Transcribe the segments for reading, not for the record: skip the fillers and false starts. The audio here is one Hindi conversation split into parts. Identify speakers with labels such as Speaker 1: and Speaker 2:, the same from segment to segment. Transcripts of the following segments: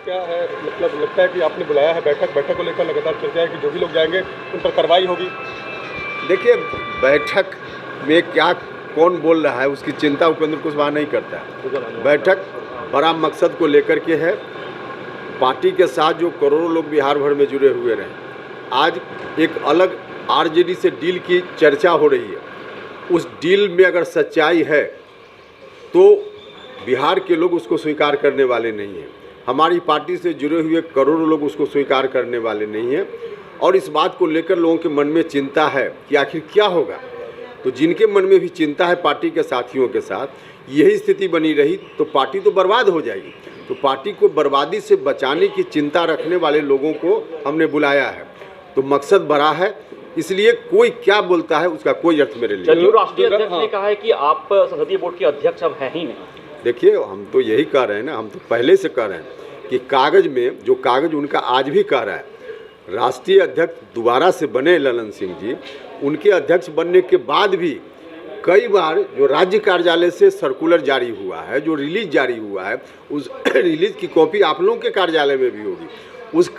Speaker 1: क्या है, मतलब लगता है कि आपने बुलाया है बैठक को लेकर लगातार चर्चा है कि जो भी लोग जाएंगे उन पर कार्रवाई होगी।
Speaker 2: देखिए, बैठक में क्या कौन बोल रहा है उसकी चिंता उपेंद्र कुशवाहा नहीं करता है। बैठक बड़ा मकसद को लेकर के है। पार्टी के साथ जो करोड़ों लोग बिहार भर में जुड़े हुए रहे, आज एक अलग आरजेडी से डील की चर्चा हो रही है। उस डील में अगर सच्चाई है तो बिहार के लोग उसको स्वीकार करने वाले नहीं हैं। हमारी पार्टी से जुड़े हुए करोड़ों लोग उसको स्वीकार करने वाले नहीं हैं और इस बात को लेकर लोगों के मन में चिंता है कि आखिर क्या होगा। तो जिनके मन में भी चिंता है पार्टी के साथियों के साथ, यही स्थिति बनी रही तो पार्टी तो बर्बाद हो जाएगी। तो पार्टी को बर्बादी से बचाने की चिंता रखने वाले लोगों को हमने बुलाया है। तो मकसद बड़ा है, इसलिए कोई क्या बोलता है उसका कोई अर्थ मेरे लिए।
Speaker 3: जदयू राष्ट्रीय अध्यक्ष ने कहा है कि आप संसदीय बोर्ड के अध्यक्ष अब हैं ही नहीं।
Speaker 2: देखिए, हम तो यही कह रहे हैं ना, हम तो पहले से कह रहे हैं कि कागज में जो कागज उनका आज भी कह रहा है, राष्ट्रीय अध्यक्ष दोबारा से बने ललन सिंह जी, उनके अध्यक्ष बनने के बाद भी कई बार जो राज्य कार्यालय से सर्कुलर जारी हुआ है, जो रिलीज जारी हुआ है, उस रिलीज की कॉपी आप लोगों के कार्यालय में भी होगी। उस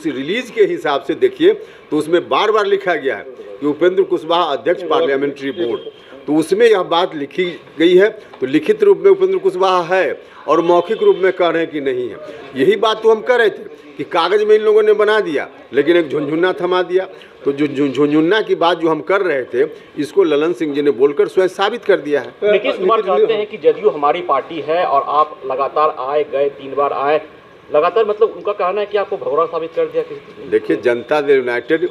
Speaker 2: रिलीज के हिसाब से देखिए तो उसमें बार बार लिखा गया है कि उपेंद्र कुशवाहा अध्यक्ष पार्लियामेंट्री बोर्ड। तो उसमें यह बात लिखी गई है। तो लिखित रूप में उपेंद्र कुशवाहा है और मौखिक रूप में कह रहे हैं कि नहीं है। यही बात तो हम कह रहे थे कि कागज में इन लोगों ने बना दिया, लेकिन एक झुनझुन्ना थमा दिया। तो जो झुनझुन्ना की बात जो हम कर रहे थे, इसको ललन सिंह जी ने बोलकर स्वयं साबित कर दिया है।
Speaker 3: नीतीश कुमार कहते हैं कि जदयू हमारी पार्टी है और आप लगातार आए गए, 3 बार आए लगातार, मतलब उनका कहना है कि आपको भगोड़ा साबित कर दिया किसी।
Speaker 2: देखिए, जनता दल यूनाइटेड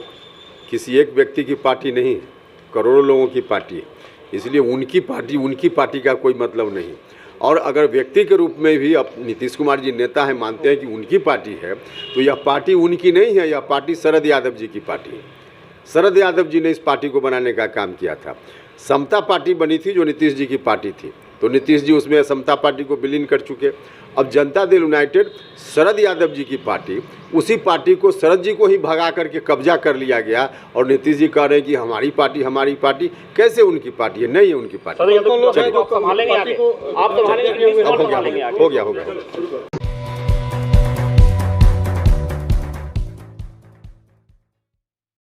Speaker 2: किसी एक व्यक्ति की पार्टी नहीं है, करोड़ों लोगों की पार्टी है। इसलिए उनकी पार्टी का कोई मतलब नहीं। और अगर व्यक्ति के रूप में भी अब नीतीश कुमार जी नेता हैं, मानते हैं कि उनकी पार्टी है, तो यह पार्टी उनकी नहीं है, यह पार्टी शरद यादव जी की पार्टी है। शरद यादव जी ने इस पार्टी को बनाने का काम किया था। समता पार्टी बनी थी जो नीतीश जी की पार्टी थी, तो नीतीश जी उसमें समता पार्टी को विलीन कर चुके। अब जनता दल यूनाइटेड शरद यादव जी की पार्टी, उसी पार्टी को शरद जी को ही भगा करके कब्जा कर लिया गया और नीतीश जी कह रहे हैं कि हमारी पार्टी। कैसे उनकी पार्टी है? नहीं है उनकी पार्टी।
Speaker 3: आप संभालेंगे,
Speaker 2: हो गया।